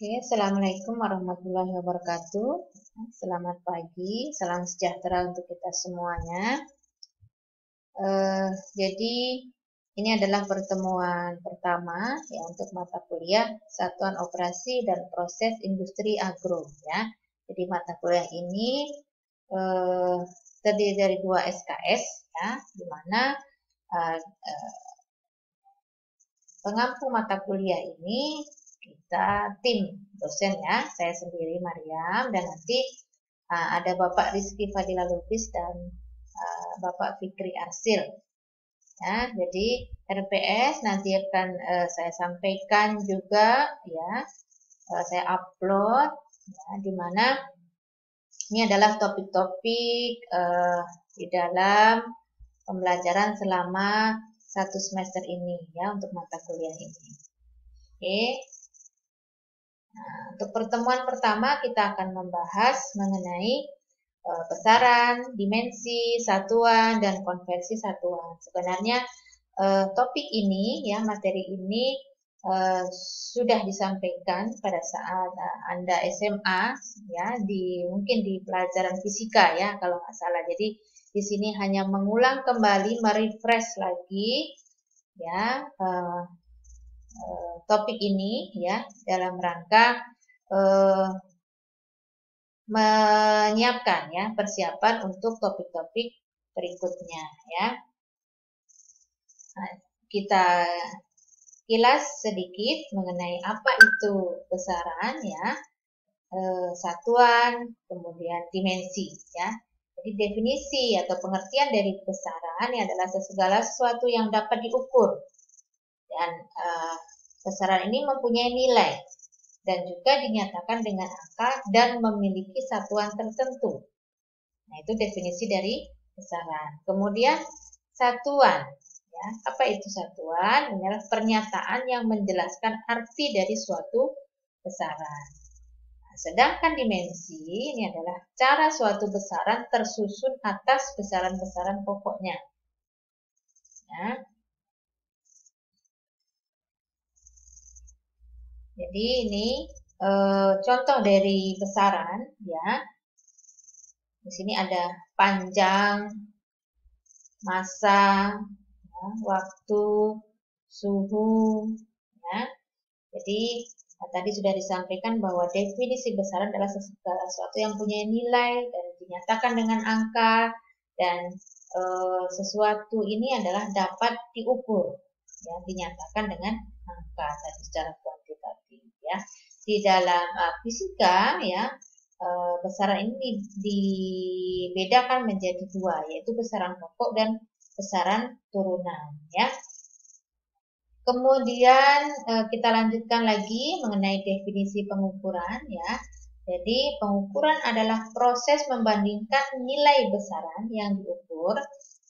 Oke, Assalamualaikum warahmatullahi wabarakatuh. Selamat pagi, salam sejahtera untuk kita semuanya. Jadi ini adalah pertemuan pertama ya untuk mata kuliah Satuan Operasi dan Proses Industri Agro ya. Jadi mata kuliah ini terdiri dari 2 SKS ya, di mana pengampu mata kuliah ini kita tim dosen ya, saya sendiri Mariam, dan nanti ada Bapak Rizky Fadila Lubis dan Bapak Fikri Arsil. Ya, jadi RPS nanti akan saya sampaikan juga ya, saya upload ya, di mana ini adalah topik-topik di dalam pembelajaran selama 1 semester ini ya untuk mata kuliah ini. Oke. Nah, untuk pertemuan pertama kita akan membahas mengenai besaran, dimensi, satuan, dan konversi satuan. Sebenarnya topik ini ya, materi ini sudah disampaikan pada saat Anda SMA ya, mungkin di pelajaran fisika ya kalau nggak salah. Jadi di sini hanya mengulang kembali, merefresh lagi ya topik ini ya dalam rangka menyiapkan ya persiapan untuk topik-topik berikutnya ya. Nah, kita kilas sedikit mengenai apa itu besaran ya, satuan, kemudian dimensi ya. Jadi definisi atau pengertian dari besaran adalah segala sesuatu yang dapat diukur, dan besaran ini mempunyai nilai dan juga dinyatakan dengan angka dan memiliki satuan tertentu. Nah, itu definisi dari besaran. Kemudian satuan. Ya, apa itu satuan? Ini adalah pernyataan yang menjelaskan arti dari suatu besaran. Nah, sedangkan dimensi ini adalah cara suatu besaran tersusun atas besaran-besaran pokoknya. Ya. Jadi ini contoh dari besaran ya. Di sini ada panjang, massa, ya, waktu, suhu ya. Jadi tadi sudah disampaikan bahwa definisi besaran adalah sesuatu yang punya nilai dan dinyatakan dengan angka, dan sesuatu ini adalah dapat diukur ya, dinyatakan dengan angka tadi secara kuantitatif ya. Di dalam fisika ya, besaran ini dibedakan menjadi 2, yaitu besaran pokok dan besaran turunan ya. Kemudian kita lanjutkan lagi mengenai definisi pengukuran ya. Jadi pengukuran adalah proses membandingkan nilai besaran yang diukur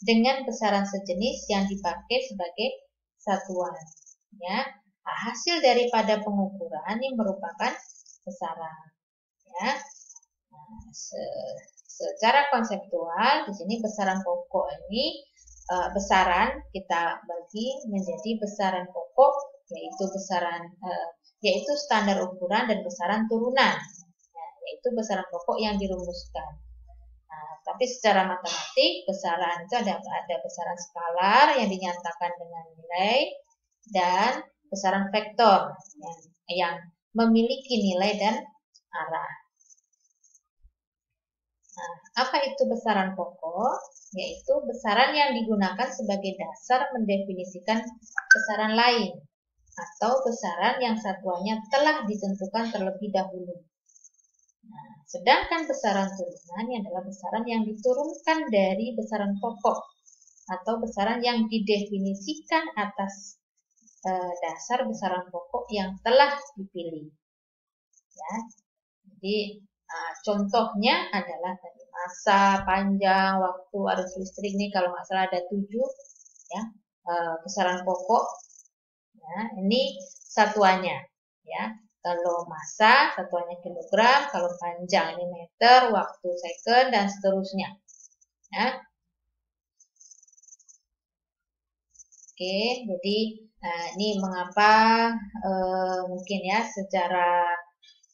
dengan besaran sejenis yang dipakai sebagai satuan ya. Hasil daripada pengukuran ini merupakan besaran ya. Nah, secara konseptual di sini besaran pokok ini besaran kita bagi menjadi besaran pokok, yaitu standar ukuran, dan besaran turunan, yaitu besaran pokok yang dirumuskan. Nah, tapi secara matematik besaran itu ada besaran skalar yang dinyatakan dengan nilai dan besaran vektor yang memiliki nilai dan arah. Nah, apa itu besaran pokok? Yaitu besaran yang digunakan sebagai dasar mendefinisikan besaran lain atau besaran yang satuannya telah ditentukan terlebih dahulu. Nah, sedangkan besaran turunan adalah besaran yang diturunkan dari besaran pokok atau besaran yang didefinisikan atas dasar besaran pokok yang telah dipilih. Ya, jadi contohnya adalah tadi massa, panjang, waktu, arus listrik. Ini kalau nggak salah ada 7 ya, besaran pokok. Ya, ini satuannya ya. Kalau massa satuannya kilogram, kalau panjang ini meter, waktu second, dan seterusnya. Ya. Oke, jadi ini mengapa mungkin ya secara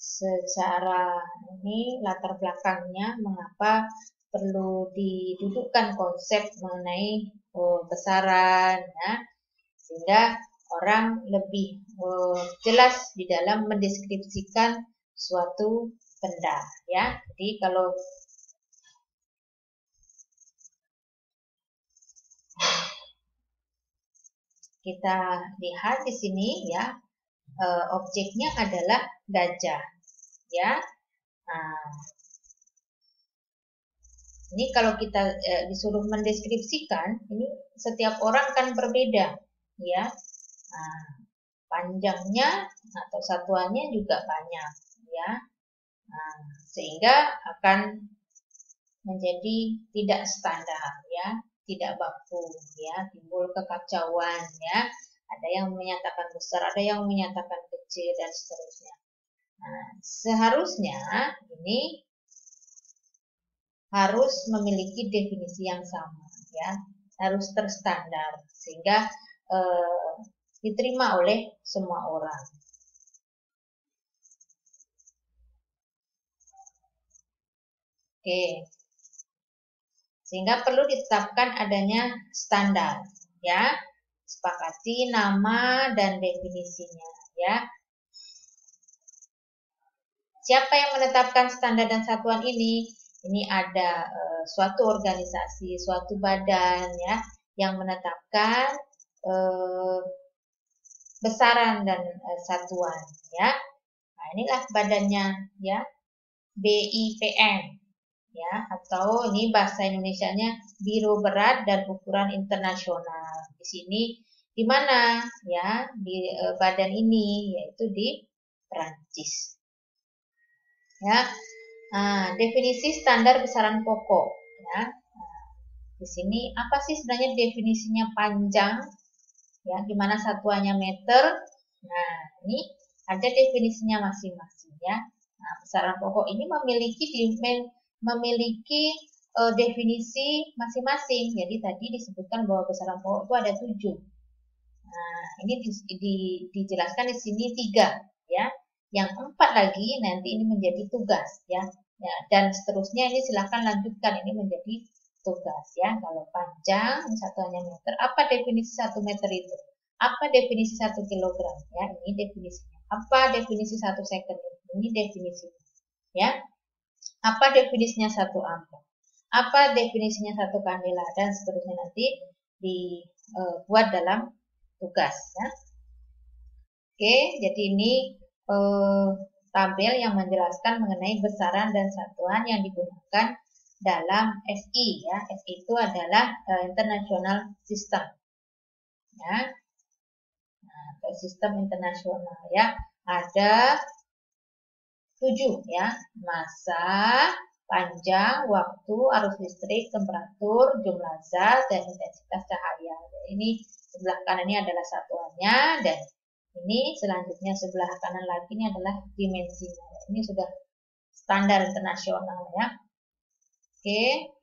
secara ini latar belakangnya mengapa perlu didudukkan konsep mengenai besaran ya, sehingga orang lebih jelas di dalam mendeskripsikan suatu benda ya. Jadi kalau kita lihat di sini ya, objeknya adalah gajah ya. Nah, ini kalau kita disuruh mendeskripsikan, ini setiap orang kan berbeda ya. Nah, panjangnya atau satuannya juga banyak ya. Nah, sehingga akan menjadi tidak standar ya, tidak baku ya, timbul kekacauan ya. Ada yang menyatakan besar, ada yang menyatakan kecil dan seterusnya. Nah, seharusnya ini harus memiliki definisi yang sama ya, harus terstandar sehingga diterima oleh semua orang. Oke. Sehingga perlu ditetapkan adanya standar ya. Sepakati nama dan definisinya ya. Siapa yang menetapkan standar dan satuan ini? Ini ada suatu organisasi, suatu badan ya yang menetapkan besaran dan satuan ya. Nah, inilah badannya ya, BIPN ya, atau ini bahasa Indonesianya Biro Berat dan Ukuran Internasional. Di sini di mana ya, di badan ini, yaitu di Perancis. Ya. Nah, definisi standar besaran pokok ya. Nah, di sini apa sih sebenarnya definisinya panjang? Ya, di mana satuannya meter. Nah, ini ada definisinya masing-masing ya. Nah, besaran pokok ini memiliki definisi masing-masing. Jadi tadi disebutkan bahwa besaran pokok itu ada 7. Nah, ini dijelaskan di sini 3 ya. Yang 4 lagi nanti ini menjadi tugas ya. Ya, dan seterusnya ini silahkan lanjutkan ini menjadi tugas ya. Kalau panjang satuannya meter, apa definisi 1 meter itu? Apa definisi 1 kilogram ya? Ini definisinya. Apa definisi 1 second? Ini definisinya ya. Apa definisinya 1 ampere? Apa definisinya 1 kandela dan seterusnya nanti dibuat dalam tugas ya. Oke, jadi ini tabel yang menjelaskan mengenai besaran dan satuan yang digunakan dalam SI ya. SI itu adalah International System ya. Nah, sistem internasional ya. Ada 7 ya. Massa, panjang, waktu, arus listrik, temperatur, jumlah zat, dan intensitas cahaya. Ini sebelah kanan ini adalah satuannya, dan ini selanjutnya sebelah kanan lagi ini adalah dimensinya. Ini sudah standar internasional ya. Oke.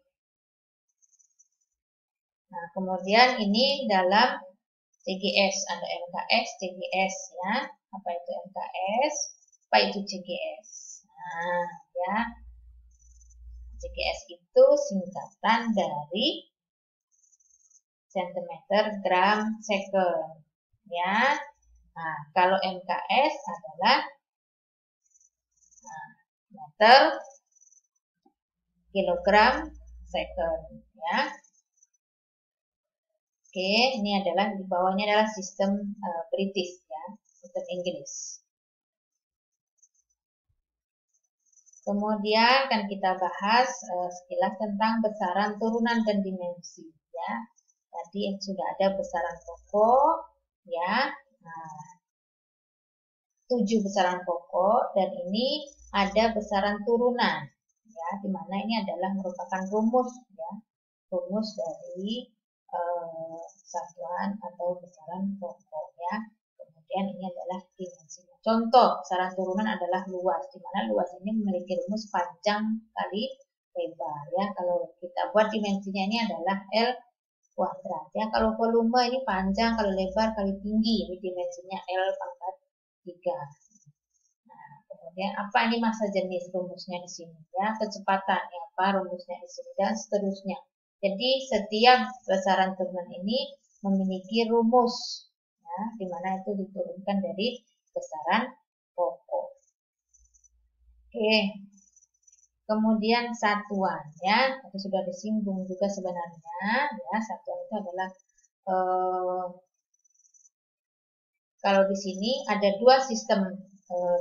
Nah, kemudian ini dalam CGS, ada MKS, CGS ya. Apa itu MKS? Apa itu CGS? Nah, ya. CGS itu singkatan dari centimeter, gram, second ya. Nah, kalau MKS adalah meter, kilogram, second ya. Oke, ini adalah di bawahnya adalah sistem British ya, sistem Inggris. Kemudian akan kita bahas sekilas tentang besaran turunan dan dimensi ya. Tadi sudah ada besaran pokok ya. Nah, 7 besaran pokok dan ini ada besaran turunan ya, dimana ini adalah merupakan rumus ya, rumus dari satuan atau besaran pokok ya. Kemudian ini adalah dimensinya. Contoh besaran turunan adalah luas, dimana luas ini memiliki rumus panjang kali lebar ya. Kalau kita buat dimensinya ini adalah L kuadrat ya. Kalau volume ini panjang kali lebar kali tinggi, ini dimensinya L pangkat 3. Nah, Ya, apa ini massa jenis rumusnya di sini ya, kecepatannya apa rumusnya di sini dan seterusnya. Jadi setiap besaran turunan ini memiliki rumus ya, di mana itu diturunkan dari besaran pokok. Oke. Kemudian satuan ya, itu sudah disinggung juga sebenarnya ya, satuan itu adalah kalau di sini ada dua sistem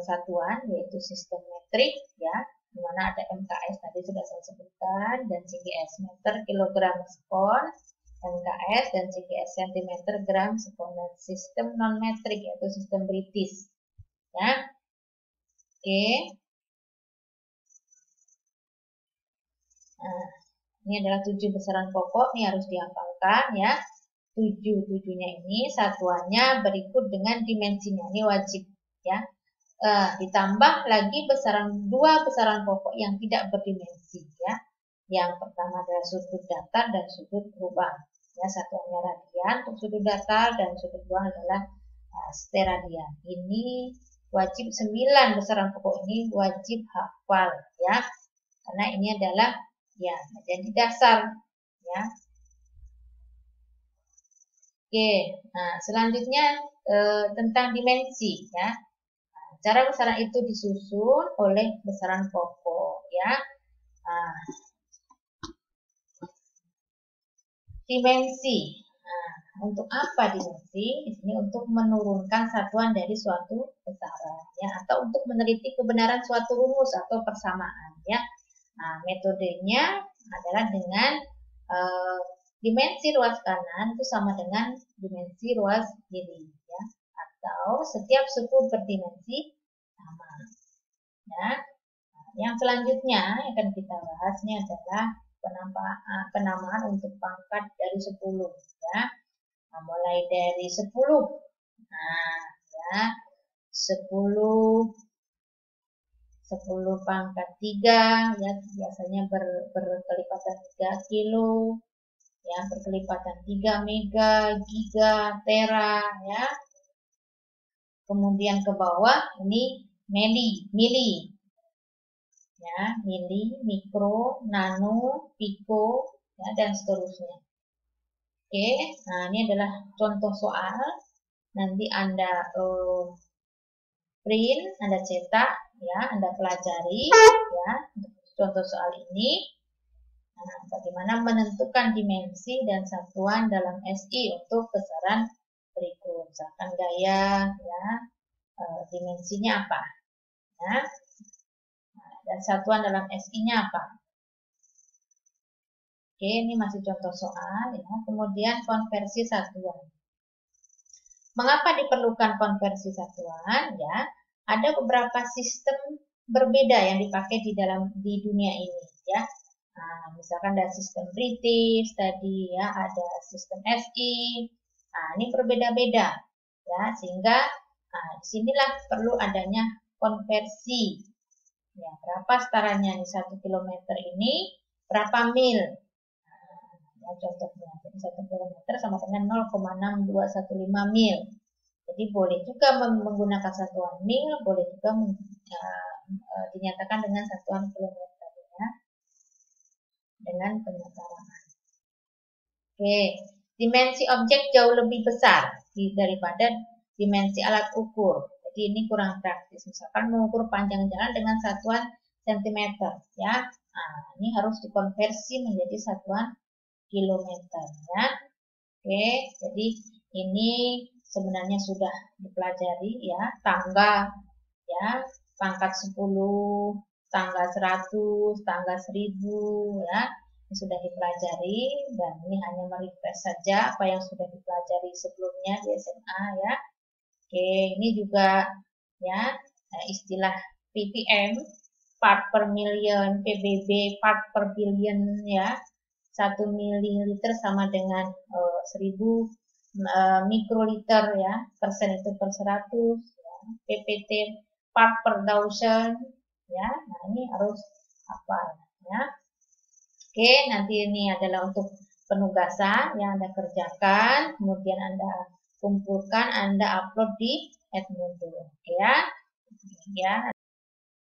satuan, yaitu sistem metrik ya, di mana ada MKS tadi sudah saya sebutkan, dan CGS meter kilogram sekon, MKS dan CGS cm gram sekon, dan sistem non metrik yaitu sistem British ya. Oke. Nah, ini adalah 7 besaran pokok, ini harus dihafalkan ya. 7-7-nya ini satuannya berikut dengan dimensinya, ini wajib ya. Ditambah lagi dua besaran pokok yang tidak berdimensi ya. Yang pertama adalah sudut datar dan sudut rubah ya, satuannya radian untuk sudut datar dan sudut rubah adalah steradian. Ini wajib 9 besaran pokok ini wajib hafal ya, karena ini adalah ya jadi dasar ya. Oke, nah selanjutnya tentang dimensi ya. Cara besaran itu disusun oleh besaran pokok ya. Nah, dimensi. Nah, untuk apa dimensi? Di sini untuk menurunkan satuan dari suatu besaran ya, atau untuk meneliti kebenaran suatu rumus atau persamaan ya. Nah, metodenya adalah dengan dimensi ruas kanan itu sama dengan dimensi ruas kiri ya, atau setiap suku berdimensi sama ya. Nah, yang selanjutnya yang akan kita bahas ini adalah penamaan untuk pangkat dari 10 ya. Nah, mulai dari 10. Nah, ya 10 pangkat 3 ya, biasanya berkelipatan 3 kilo ya, berkelipatan 3 mega, giga, tera ya. Kemudian ke bawah ini mili ya, mili, mikro, nano, piko ya, dan seterusnya. Oke, nah ini adalah contoh soal. Nanti Anda print, Anda cetak ya, Anda pelajari ya untuk contoh soal ini. Nah, bagaimana menentukan dimensi dan satuan dalam SI untuk besaran berikut. Misalkan gaya ya, dimensinya apa ya. Nah, dan satuan dalam SI-nya apa. Oke, ini masih contoh soal ya. Kemudian konversi satuan. Mengapa diperlukan konversi satuan ya? Ada beberapa sistem berbeda yang dipakai di dunia ini ya. Nah, misalkan ada sistem British tadi ya, ada sistem SI. Nah, ini berbeda-beda ya, sehingga disinilah perlu adanya konversi. Ya, berapa setaranya nih 1 km ini, berapa mil? Nah, ya, contohnya, jadi 1 km sama dengan 0,6215 mil. Jadi boleh juga menggunakan satuan mil, boleh juga dinyatakan dengan satuan kilometer ya, dengan penyetaraan. Oke, dimensi objek jauh lebih besar daripada dimensi alat ukur. Jadi ini kurang praktis. Misalkan mengukur panjang jalan dengan satuan cm ya. Nah, ini harus dikonversi menjadi satuan kilometer ya. Oke, jadi ini sebenarnya sudah dipelajari ya, tangga ya, pangkat 10, tangga 100, tangga 1000 ya. Ini sudah dipelajari dan ini hanya merefresh saja apa yang sudah dipelajari sebelumnya di SMA ya. Oke, ini juga ya istilah ppm, part per million, PBB, part per billion ya. 1 mililiter sama dengan 1000 mikroliter ya, persen itu per 100 ya. PPT part per thousand ya. Nah, ini harus hafal ya. Oke, nanti ini adalah untuk penugasan yang Anda kerjakan, kemudian Anda kumpulkan, Anda upload di Edmodo. Oke ya. Ya.